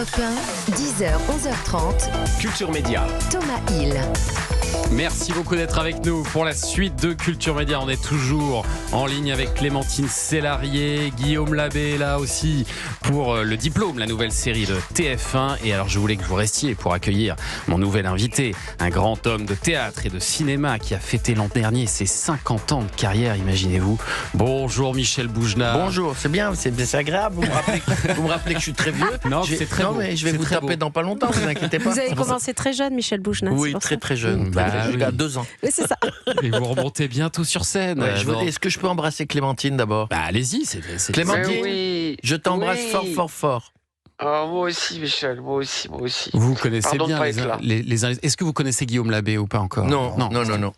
Europe 1, 10h, 11h30. Culture Média. Thomas Hill. Merci beaucoup d'être avec nous pour la suite de Culture Média. On est toujours en ligne avec Clémentine Célarié, Guillaume Labbé là aussi pour le diplôme, la nouvelle série de TF1. Et alors je voulais que vous restiez pour accueillir mon nouvel invité, un grand homme de théâtre et de cinéma qui a fêté l'an dernier ses 50 ans de carrière, imaginez-vous. Bonjour Michel Bougenat. Bonjour, c'est bien, c'est agréable. Vous me rappelez que je suis très vieux. Non, c'est très beau. Mais je vais vous taper dans pas longtemps, vous inquiétez pas. Vous avez commencé très jeune, Michel Bougenat. Oui, très jeune. Jusqu'à 2 ans. Oui, c'est ça. Et vous remontez bientôt sur scène. Ouais, est-ce que je peux embrasser Clémentine d'abord? Bah allez-y, c'est Clémentine, oui. je t'embrasse fort. Oh, moi aussi, Michel, moi aussi. Vous connaissez Pardon de bien pas être là. les Est-ce que vous connaissez Guillaume Labbé ou pas encore? Non.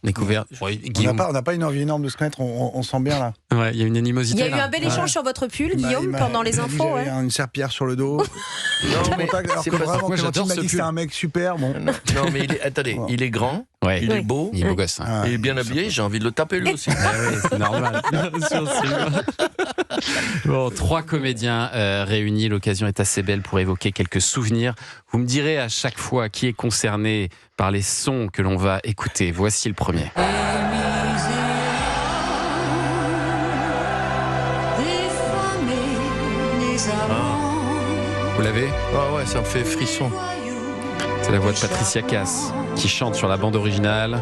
Découvert. Ouais, Guillaume. On n'a pas une envie énorme de se connaître, on sent bien là. Ouais, il y a une Il animosité. y a eu là. un bel échange sur votre pull, Guillaume, pendant les infos. J'avais une serpillère sur le dos. Non, mais Alors c'est que pas- vraiment, moi, Clémentine j'adore m'a ce dit que c'était pull. un mec super. Bon. Non, mais attendez, il est grand, Ouais. il est beau, Il est beau gosse. Hein. Ah, il est bien habillé, j'ai envie de le taper lui aussi. Ah oui, c'est normal. Bien sûr, c'est bon, 3 comédiens réunis. L'occasion est assez belle pour évoquer quelques souvenirs. Vous me direz à chaque fois qui est concerné par les sons que l'on va écouter. Voici le premier. Vous l'avez? Ah ouais, ça me fait frisson. C'est la voix de Patricia Cass qui chante sur la bande originale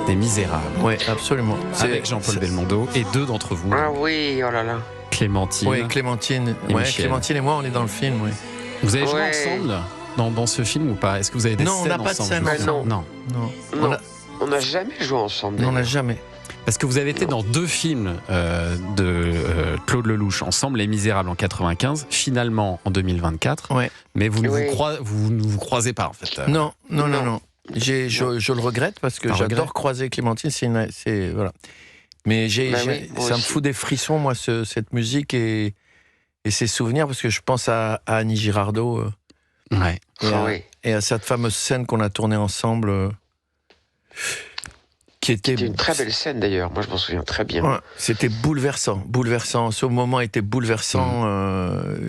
des Misérables. Oui, absolument. Avec Jean-Paul Belmondo et 2 d'entre vous, Ah oui, oh là là. Clémentine. Oui, Clémentine. Et Ouais, Michel. Clémentine et moi, on est dans le film, oui. Vous avez joué Ouais. ensemble dans ce film ou pas? Est-ce que vous avez des Non, on scènes n'a pas de ensemble? scène ensemble. Non. Non. Non, on n'a jamais joué ensemble. On n'a jamais. Parce que vous avez été dans 2 films de Claude Lelouch ensemble, Les Misérables en 95, finalement en 2024. Ouais. Mais vous ne Oui. vous ne vous croisez pas en fait. Non. Je le regrette parce que Un j'adore regret. croiser Clémentine. C'est voilà. Mais Bah oui, moi ça me aussi. fout des frissons, moi, cette musique et ces souvenirs, parce que je pense à Annie Girardot Ouais. Ah oui. et à cette fameuse scène qu'on a tournée ensemble, qui était C'était une très belle scène d'ailleurs. Moi, je m'en souviens très bien. Ouais, c'était bouleversant. Ce moment était bouleversant.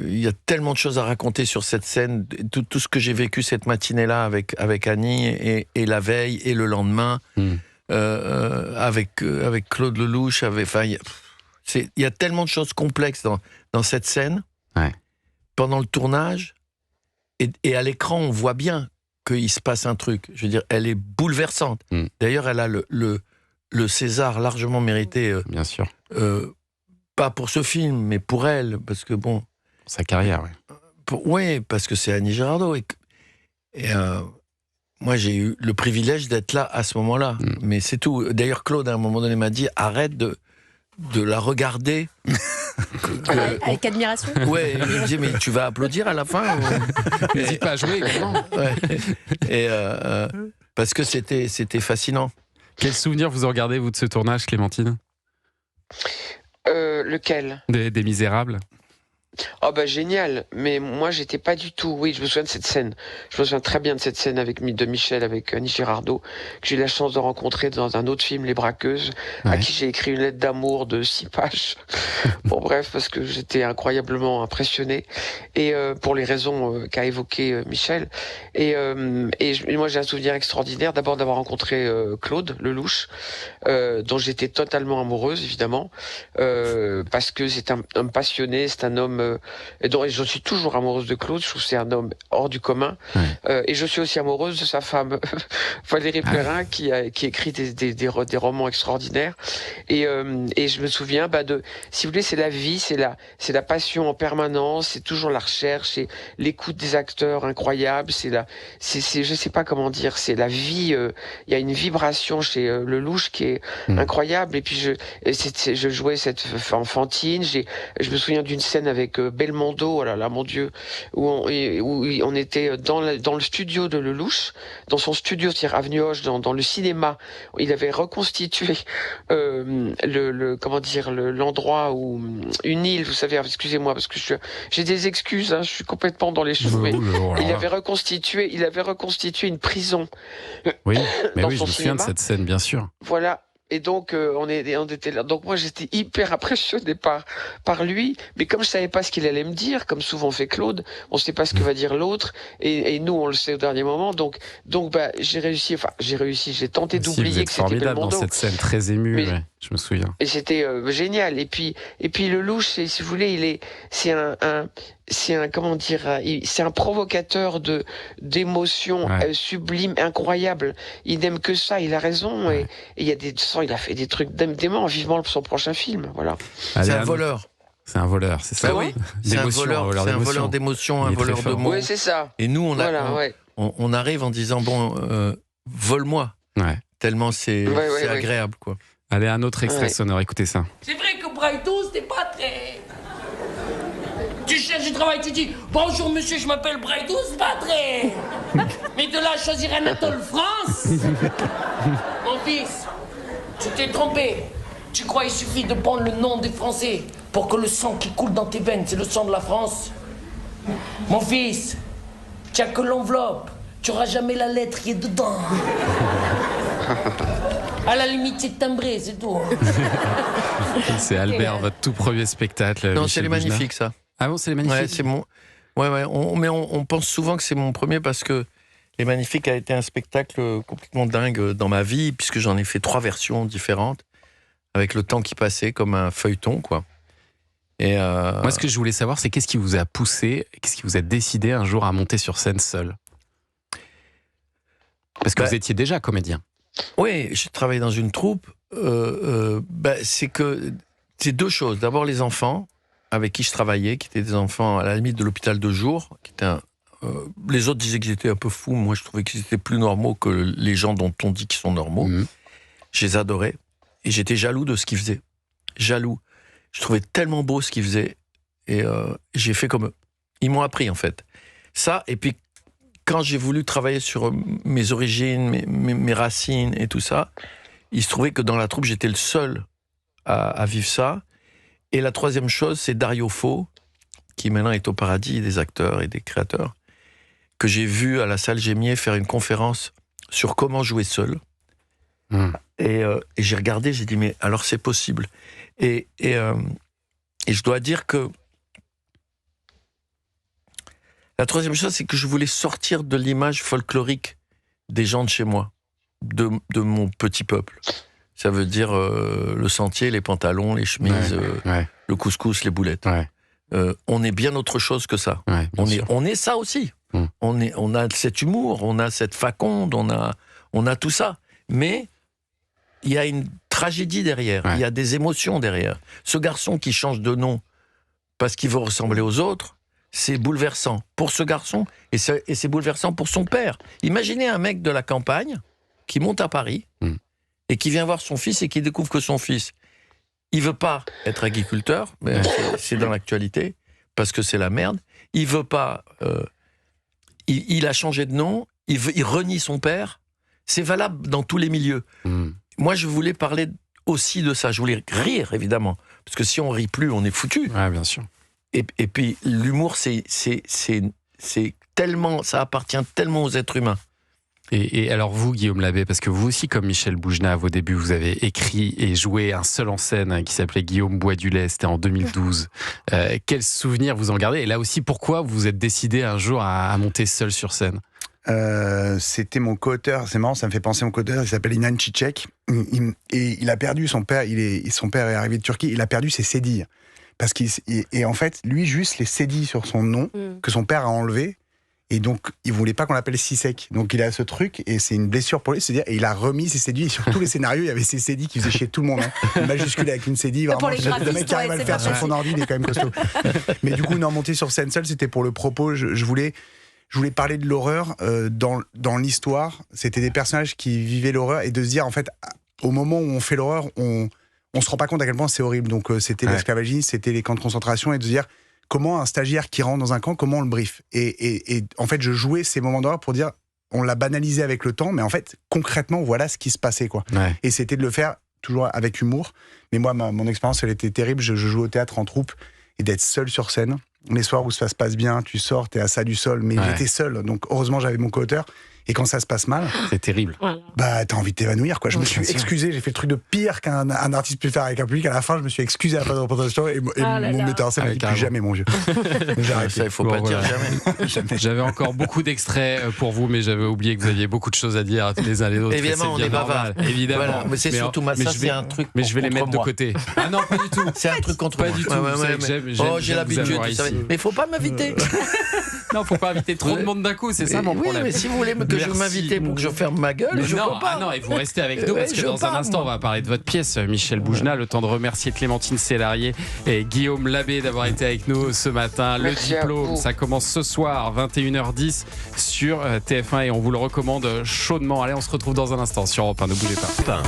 Il y a tellement de choses à raconter sur cette scène. Tout ce que j'ai vécu cette matinée-là avec Annie et la veille et le lendemain avec Claude Lelouch. Il y a tellement de choses complexes dans cette scène. Ouais. Pendant le tournage et à l'écran, on voit bien qu'il se passe un truc. Je veux dire, elle est bouleversante. D'ailleurs, elle a le César largement mérité. Bien sûr. Pas pour ce film, mais pour elle, parce que bon... Sa carrière, oui. Oui, parce que c'est Annie Girardot. Moi, j'ai eu le privilège d'être là à ce moment-là. Mais c'est tout. D'ailleurs, Claude, à un moment donné, m'a dit, arrête de la regarder. Avec admiration. Ouais, il me dit, mais tu vas applaudir à la fin N'hésite pas à jouer également. Ouais. Et parce que c'était fascinant. Quel souvenir vous en gardez, vous, de ce tournage, Clémentine? Lequel? Des Misérables? Oh bah génial, mais moi j'étais pas du tout, oui je me souviens de cette scène, je me souviens très bien de cette scène de Michel avec Annie Girardot, que j'ai eu la chance de rencontrer dans un autre film, Les Braqueuses, à Ouais. qui j'ai écrit une lettre d'amour de 6 pages, bon bref, parce que j'étais incroyablement impressionné, et pour les raisons qu'a évoqué Michel, et moi j'ai un souvenir extraordinaire, d'abord d'avoir rencontré Claude Lelouch, dont j'étais totalement amoureuse évidemment, parce que c'est un homme passionné, c'est un homme et dont je suis toujours amoureuse de Claude. Je trouve que c'est un homme hors du commun. Ouais. Et je suis aussi amoureuse de sa femme Valérie Perrin, qui écrit des romans extraordinaires. Et je me souviens si vous voulez, c'est la vie, c'est la passion en permanence, c'est toujours la recherche, c'est l'écoute des acteurs incroyable, je sais pas comment dire, c'est la vie. Il y a une vibration chez Lelouch qui est incroyable. Et puis je jouais cette enfantine. Je me souviens d'une scène avec Belmondo, oh là là, mon Dieu, où on était dans le studio de Lelouch, dans son studio, c'est-à-dire Avenue Hoche, dans le cinéma. Il avait reconstitué l'endroit où une île, vous savez, excusez-moi parce que j'ai des excuses, hein, je suis complètement dans les cheveux. Mais il avait reconstitué une prison. Oui, mais dans oui, je son me souviens de cinéma. cette scène, bien sûr. Voilà. Et donc, on était là. Donc, moi, j'étais hyper impressionné par lui. Mais comme je savais pas ce qu'il allait me dire, comme souvent fait Claude, on sait pas ce que va dire l'autre. Et nous, on le sait au dernier moment. Donc, bah, j'ai tenté d'oublier que c'était formidable Belmondo. dans cette scène, très émue, Mais- ouais, je me souviens. Et c'était génial. Et puis le louche, si vous voulez, c'est un provocateur d'émotions Ouais. sublimes, incroyables. Il n'aime que ça. Il a raison. Ouais. Et il a fait des trucs déments. Vivement son prochain film. Voilà. C'est Allez, un voleur. C'est un voleur, c'est ça. Bah oui, c'est un voleur d'émotions, un Il est très voleur de fort. mots. Oui, c'est ça. Et nous, Voilà, ouais. on arrive en disant bon, vole-moi. Ouais. Tellement c'est Ouais, agréable, quoi. Allez, un autre extrait Ouais. sonore, écoutez ça. C'est vrai que Brighton, c'était pas très... Tu cherches du travail, tu dis « Bonjour monsieur, je m'appelle Brighton, c'est pas très... » Mais de là à choisir Anatole France Mon fils, tu t'es trompé. Tu crois qu'il suffit de prendre le nom des Français pour que le sang qui coule dans tes veines, c'est le sang de la France? Mon fils, tu n'as que l'enveloppe. Tu n'auras jamais la lettre qui est dedans. À la limite, c'est timbré, c'est tout. C'est Albert, votre tout premier spectacle. Non, Michel c'est les Boujna. magnifiques, ça. Ah bon, c'est les Ouais, magnifiques. c'est mon. Ouais. On pense souvent que c'est mon premier parce que Les Magnifiques a été un spectacle complètement dingue dans ma vie, puisque j'en ai fait 3 versions différentes, avec le temps qui passait comme un feuilleton, quoi. Et Moi, ce que je voulais savoir, c'est qu'est-ce qui vous a poussé, qu'est-ce qui vous a décidé un jour à monter sur scène seul? Parce que vous étiez déjà comédien. Oui, j'ai travaillé dans une troupe. C'est 2 choses. D'abord, les enfants avec qui je travaillais, qui étaient des enfants à la limite de l'hôpital de jour, qui étaient les autres disaient qu'ils étaient un peu fous. Moi, je trouvais qu'ils étaient plus normaux que les gens dont on dit qu'ils sont normaux. Mhm. Je les adorais. Et j'étais jaloux de ce qu'ils faisaient. Jaloux. Je trouvais tellement beau ce qu'ils faisaient. Et j'ai fait comme eux. Ils m'ont appris, en fait. Ça, et puis, quand j'ai voulu travailler sur mes origines, mes racines et tout ça, il se trouvait que dans la troupe, j'étais le seul à vivre ça. Et la 3e chose, c'est Dario Fo, qui maintenant est au paradis des acteurs et des créateurs, que j'ai vu à la salle Gémier faire une conférence sur comment jouer seul. Et j'ai regardé, j'ai dit, mais alors c'est possible. Et je dois dire que la 3e chose, c'est que je voulais sortir de l'image folklorique des gens de chez moi, de mon petit peuple. Ça veut dire le sentier, les pantalons, les chemises, le couscous, les boulettes. Ouais. On est bien autre chose que ça. Ouais, bien sûr. On est ça aussi. Mm. On a cet humour, on a cette faconde, on a tout ça. Mais il y a une tragédie derrière, il y a des émotions derrière. Ce garçon qui change de nom parce qu'il veut ressembler aux autres, c'est bouleversant pour ce garçon et c'est bouleversant pour son père. Imaginez un mec de la campagne qui monte à Paris et qui vient voir son fils et qui découvre que son fils, il veut pas être agriculteur, mais c'est dans l'actualité, parce que c'est la merde. Il veut pas... il a changé de nom, il renie son père. C'est valable dans tous les milieux. Moi, je voulais parler aussi de ça. Je voulais rire, évidemment. Parce que si on rit plus, on est foutu. Ouais, bien sûr. Et puis, l'humour, c'est tellement... Ça appartient tellement aux êtres humains. Et alors vous, Guillaume Labbé, parce que vous aussi, comme Michel Boujna, à vos débuts, vous avez écrit et joué un seul en scène qui s'appelait Guillaume boit du lait, c'était en 2012. Quel souvenir vous en gardez? Et là aussi, pourquoi vous vous êtes décidé un jour à monter seul sur scène? C'était mon co-auteur, c'est marrant, ça me fait penser à mon co-auteur, il s'appelle Inan Cicek, et il a perdu son père, son père est arrivé de Turquie, il a perdu ses cédilles. Et en fait, lui, juste les cédilles sur son nom, que son père a enlevé, et donc, il voulait pas qu'on l'appelle Sisek. Donc, il a ce truc, et c'est une blessure pour lui, c'est-à-dire, et il a remis ses cédilles, et sur tous les scénarios, il y avait ses cédilles qui faisaient chier tout le monde. Une majuscule avec une cédille, vraiment. Pour les graphistes, Le mec qui arrive à le faire sur son ordi, il est quand même costaud. Mais du coup, non, monter sur scène seul, c'était pour le propos. Je voulais parler de l'horreur dans l'histoire. C'était des personnages qui vivaient l'horreur, et de se dire, en fait, au moment où on fait l'horreur, on se rend pas compte à quel point c'est horrible. Donc, c'était l'esclavagisme, c'était les camps de concentration, et de se dire, comment un stagiaire qui rentre dans un camp, comment on le brief. Et en fait, je jouais ces moments d'horreur pour dire, on l'a banalisé avec le temps, mais en fait, concrètement, voilà ce qui se passait, quoi. Ouais. Et c'était de le faire toujours avec humour. Mais moi, mon expérience, elle était terrible. Je joue au théâtre en troupe, et d'être seul sur scène. Les soirs où ça se passe bien, tu sors, t'es à ça du sol, mais j'étais seul. Donc, heureusement, j'avais mon co-auteur. Et quand ça se passe mal, c'est terrible. Bah, t'as envie de t'évanouir, quoi. Je me suis excusé, j'ai fait le truc de pire qu'un artiste peut faire avec un public. À la fin, je me suis excusé à la fin de représentation et mon metteur en scène m'a dit plus jamais, mon vieux. Ça, il faut pas dire jamais. J'avais encore beaucoup d'extraits pour vous, mais j'avais oublié que vous aviez beaucoup de choses à dire les uns les autres. Évidemment, on est bavard. Évidemment. Voilà, mais c'est surtout ça, c'est un truc. Mais je vais les mettre de moi. côté. Ah non, pas du tout. C'est un truc contre moi. Pas du tout. J'ai l'habitude. Mais il faut pas m'inviter. Non, faut pas inviter trop de monde d'un coup, c'est ça mon problème. Oui, mais si vous voulez que je m'invite pour que je ferme ma gueule, je peux pas. Ah non, et vous restez avec nous parce que dans un instant, on va parler de votre pièce, Michel Boujna. Le temps de remercier Clémentine Sélarié et Guillaume Labbé d'avoir été avec nous ce matin. Merci le diplôme, ça commence ce soir, 21h10 sur TF1 et on vous le recommande chaudement. Allez, on se retrouve dans un instant sur Europe 1, ne bougez pas.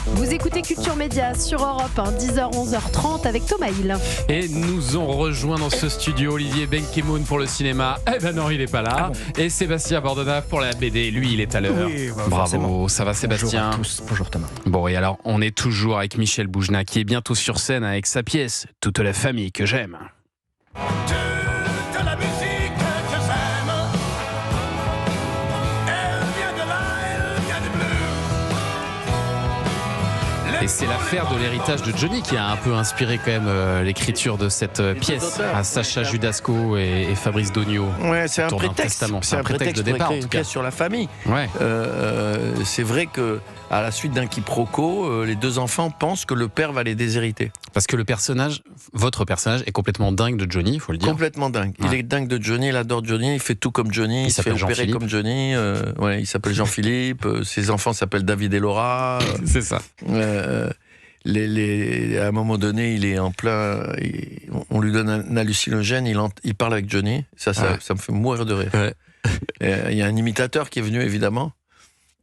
Vous écoutez Culture Média sur Europe 1, 10h, 11h30 avec Thomas Hill. Et nous ont rejoint dans ce studio Olivier Benkemoun pour le cinéma. Eh ben non, il n'est pas là. Ah bon. Et Sébastien Bordenave pour la BD. Lui, il est à l'heure. Oui, bravo, forcément. Ça va Sébastien? Bonjour à tous. Bonjour Thomas. Bon, et alors, on est toujours avec Michel Boujna qui est bientôt sur scène avec sa pièce Toute la famille que j'aime. Toute la musique que j'aime, elle vient de là, elle vient du bleu. Et c'est l'affaire de l'héritage de Johnny qui a un peu inspiré quand même l'écriture de cette pièce à Sacha Judasco et Fabrice Dognaud. Ouais, c'est un prétexte. C'est un prétexte de départ, en tout cas. Sur la famille. Ouais. C'est vrai que à la suite d'un quiproquo, les deux enfants pensent que le père va les déshériter. Parce que votre personnage est complètement dingue de Johnny, il faut le dire. Complètement dingue. Ouais. Il est dingue de Johnny, il adore Johnny, il fait tout comme Johnny, il se fait opérer comme Johnny. Il s'appelle Jean-Philippe, ses enfants s'appellent David et Laura. C'est ça. À un moment donné, il est en plein. On lui donne un hallucinogène, il parle avec Johnny. Ça me fait mourir de rire. Ouais. Il y a un imitateur qui est venu, évidemment.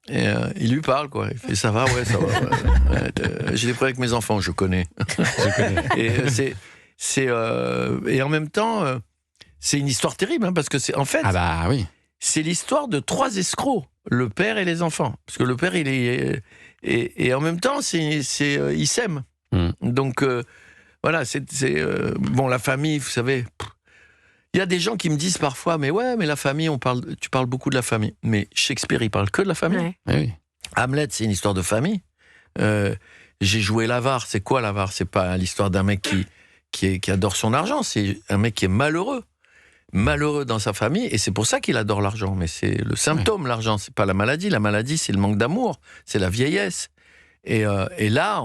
Et il lui parle, quoi. Il fait ça va, ouais, ça va. Ouais. J'ai des problèmes avec mes enfants, je connais. Et en même temps, c'est une histoire terrible, hein, parce que c'est en fait. Ah bah oui. C'est l'histoire de trois escrocs, le père et les enfants. Parce que le père, il est. Et en même temps, il s'aime. Donc, voilà, bon, la famille, vous savez. Il y a des gens qui me disent parfois, mais la famille, tu parles beaucoup de la famille. Mais Shakespeare, il parle que de la famille. Ouais. Oui. Hamlet, c'est une histoire de famille. J'ai joué l'avare. C'est quoi l'avare? C'est pas l'histoire d'un mec qui adore son argent. C'est un mec qui est malheureux dans sa famille, et c'est pour ça qu'il adore l'argent. Mais c'est le symptôme, l'argent. C'est pas la maladie. La maladie, c'est le manque d'amour. C'est la vieillesse. Et là,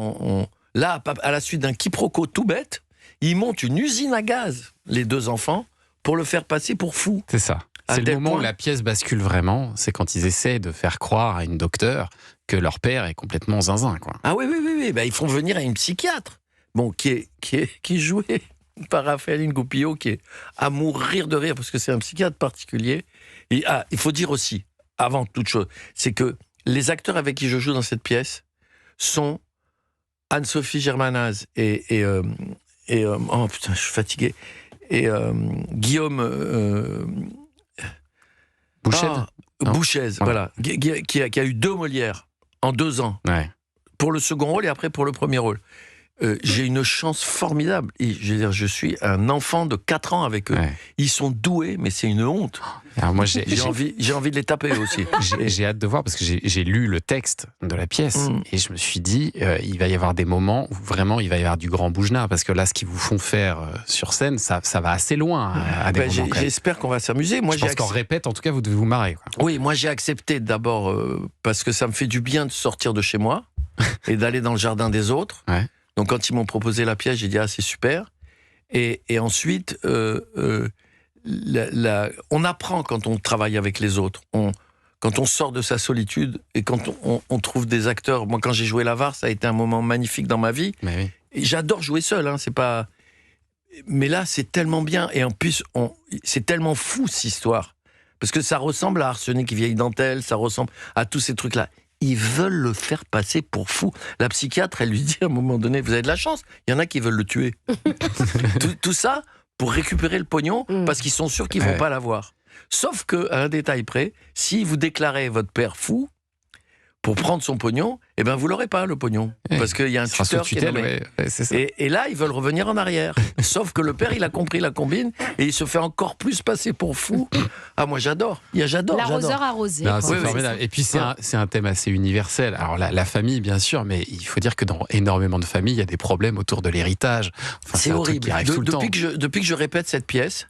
à la suite d'un quiproquo tout bête, ils montent une usine à gaz, les deux enfants, pour le faire passer pour fou. C'est ça. C'est le moment où la pièce bascule vraiment, c'est quand ils essaient de faire croire à une docteure que leur père est complètement zinzin, quoi. Ah oui. Ben, ils font venir une psychiatre, qui est jouée par Raphaëline Goupillot, qui est à mourir de rire, parce que c'est un psychiatre particulier. Et, il faut dire aussi, avant toute chose, c'est que les acteurs avec qui je joue dans cette pièce sont Anne-Sophie Germanaz oh putain, je suis fatigué. Et Guillaume Bouchez, voilà, qui a eu 2 Molières en 2 ans, pour le second rôle et après pour le premier rôle. J'ai une chance formidable. Et, je veux dire, je suis un enfant de 4 ans avec eux. Ouais. Ils sont doués, mais c'est une honte. Alors moi, j'ai envie de les taper aussi. J'ai hâte de voir, parce que j'ai lu le texte de la pièce et je me suis dit, il va y avoir des moments où vraiment il va y avoir du grand Boujna, parce que là, ce qu'ils vous font faire sur scène, ça va assez loin à des moments. J'espère qu'on va s'amuser. Moi, je pense qu'en répète, en tout cas, vous devez vous marrer, quoi. Oui, moi j'ai accepté d'abord parce que ça me fait du bien de sortir de chez moi et d'aller dans le jardin des autres. Ouais. Donc quand ils m'ont proposé la pièce, j'ai dit c'est super. Et ensuite, on apprend quand on travaille avec les autres. Quand on sort de sa solitude et quand on trouve des acteurs. Moi, quand j'ai joué l'avare, ça a été un moment magnifique dans ma vie. Oui. Et j'adore jouer seul. C'est pas. Mais là, c'est tellement bien. Et en plus, c'est tellement fou cette histoire, parce que ça ressemble à Arsenic vieille dentelle. Ça ressemble à tous ces trucs-là. Ils veulent le faire passer pour fou. La psychiatre, elle lui dit à un moment donné, vous avez de la chance, il y en a qui veulent le tuer. tout ça pour récupérer le pognon, parce qu'ils sont sûrs qu'ils ne vont pas l'avoir. Sauf qu'à un détail près, si vous déclarez votre père fou, pour prendre son pognon, eh ben vous l'aurez pas le pognon, parce qu'il y a un Ce sera tuteur sous qui est tutelle, nommé. ouais, c'est ça. Et là, ils veulent revenir en arrière. Sauf que le père, il a compris la combine et il se fait encore plus passer pour fou. Ah, moi, j'adore. J'adore. L'arroseur arrosé. Non, quoi. c'est Oui, formidable. Et puis c'est un thème assez universel. Alors la famille, bien sûr, mais il faut dire que dans énormément de familles, il y a des problèmes autour de l'héritage. Enfin, C'est un truc horrible. qui arrive tout le temps. Depuis que je répète cette pièce,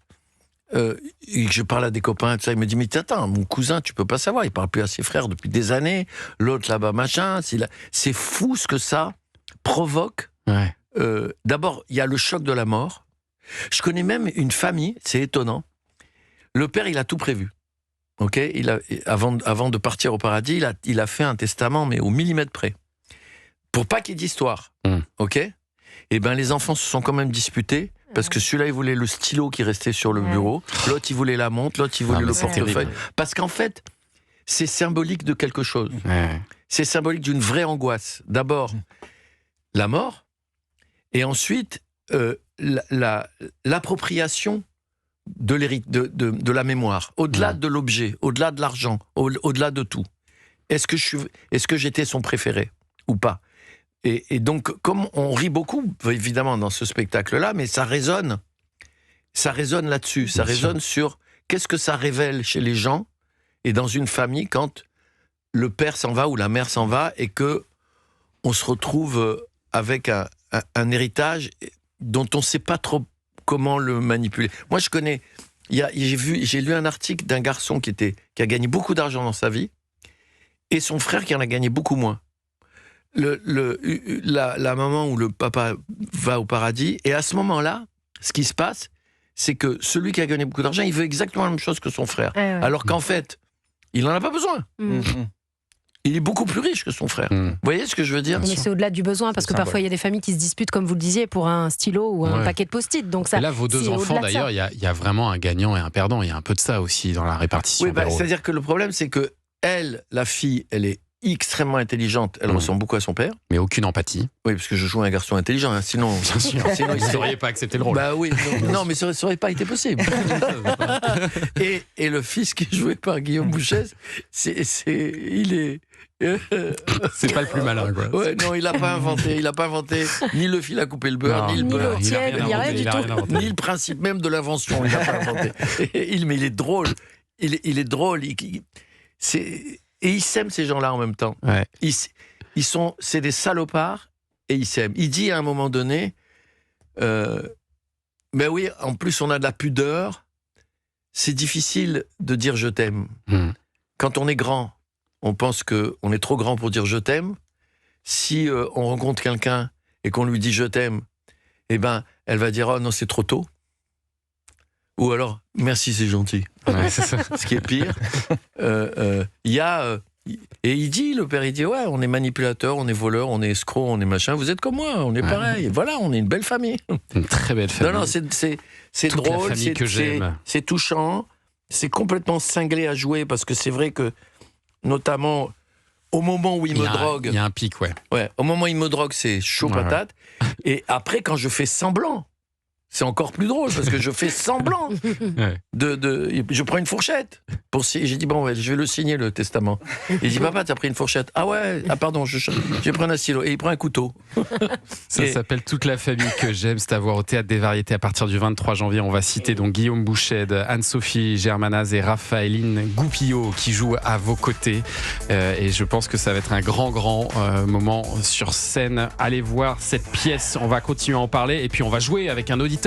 et que je parle à des copains, tout ça, il me dit, mais attends, mon cousin, tu peux pas savoir, il parle plus à ses frères depuis des années, l'autre là-bas, machin. C'est fou ce que ça provoque. Ouais. D'abord, il y a le choc de la mort. Je connais même une famille, c'est étonnant. Le père, il a tout prévu. Ok, avant de partir au paradis, il a fait un testament, mais au millimètre près, pour pas qu'il y ait d'histoire. Ok. Et ben les enfants se sont quand même disputés parce que celui-là il voulait le stylo qui restait sur le bureau, l'autre il voulait la montre, l'autre il voulait le portefeuille. terrible. Parce qu'en fait, c'est symbolique de quelque chose. Ouais. C'est symbolique d'une vraie angoisse. D'abord, la mort, et ensuite l'appropriation de la mémoire, au-delà de l'objet, au-delà de l'argent, au-delà de tout. Est-ce que j'étais son préféré ou pas? Et donc, comme on rit beaucoup, évidemment, dans ce spectacle-là, mais ça résonne là-dessus, ça résonne sur qu'est-ce que ça révèle chez les gens et dans une famille quand le père s'en va ou la mère s'en va et que on se retrouve avec un héritage dont on ne sait pas trop comment le manipuler. Moi, je connais, j'ai lu un article d'un garçon qui a gagné beaucoup d'argent dans sa vie et son frère qui en a gagné beaucoup moins. La maman ou le papa va au paradis, et à ce moment-là, ce qui se passe, c'est que celui qui a gagné beaucoup d'argent, il veut exactement la même chose que son frère. Ouais. Alors qu'en fait, il n'en a pas besoin. Il est beaucoup plus riche que son frère. Vous voyez ce que je veux dire? Mais c'est au-delà du besoin, parce que parfois il y a des familles qui se disputent, comme vous le disiez, pour un stylo ou un paquet de post-it. Donc ça, et là, vos deux c'est enfants, au-delà de ça. d'ailleurs, il y a vraiment un gagnant et un perdant. Il y a un peu de ça aussi dans la répartition. Oui, c'est-à-dire que le problème, c'est que elle, la fille, elle est extrêmement intelligente. Elle ressemble beaucoup à son père. Mais aucune empathie. Oui, parce que je joue un garçon intelligent. Hein, sinon, Bien sûr. sinon, Vous n'auriez pas accepté le rôle. Bah oui, non, mais ça aurait pas été possible. et le fils qui est joué par Guillaume Bouchez, il est. C'est pas le plus malin, quoi. Ouais, non, il a pas inventé ni le fil à couper le beurre, Non, ni le ni beurre, l'eau tiède, il n'y a rien du tout. ni le principe même de l'invention. Il a pas inventé. Mais il est drôle. Il est drôle. Et ils s'aiment, ces gens-là, en même temps. Ouais. C'est des salopards et ils s'aiment. Il dit à un moment donné, ben oui, en plus on a de la pudeur, c'est difficile de dire je t'aime. Quand on est grand, on pense qu'on est trop grand pour dire je t'aime. Si on rencontre quelqu'un et qu'on lui dit je t'aime, eh ben, elle va dire oh non, c'est trop tôt. Ou alors, merci, c'est gentil. Ouais, c'est ça. Ce qui est pire. Il y a... et il dit, le père, il dit, ouais, on est manipulateur, on est voleur, on est escroc, on est machin, vous êtes comme moi, on est pareil. Voilà, on est une belle famille. Une très belle famille. Non, c'est Toute la drôle, famille que j'aime. c'est touchant, c'est complètement cinglé à jouer, parce que c'est vrai que, notamment, au moment où il me drogue... Il y a un pic, ouais. Ouais, au moment où il me drogue, c'est chaud patate. Et après, quand je fais semblant, c'est encore plus drôle parce que je fais semblant je prends une fourchette j'ai dit bon ouais, je vais le signer le testament. Il dit papa t'as pris une fourchette? Ah ouais, ah pardon, je vais prendre un stylo, et il prend un couteau. Ça s'appelle Toute la famille que j'aime. C'est à voir au Théâtre des Variétés à partir du 23 janvier. On va citer donc Guillaume Bouchez, Anne-Sophie Germanaz et Raphaëline Goupillot qui jouent à vos côtés. Et je pense que ça va être un grand moment sur scène. Allez voir cette pièce. On va continuer à en parler et puis on va jouer avec un auditeur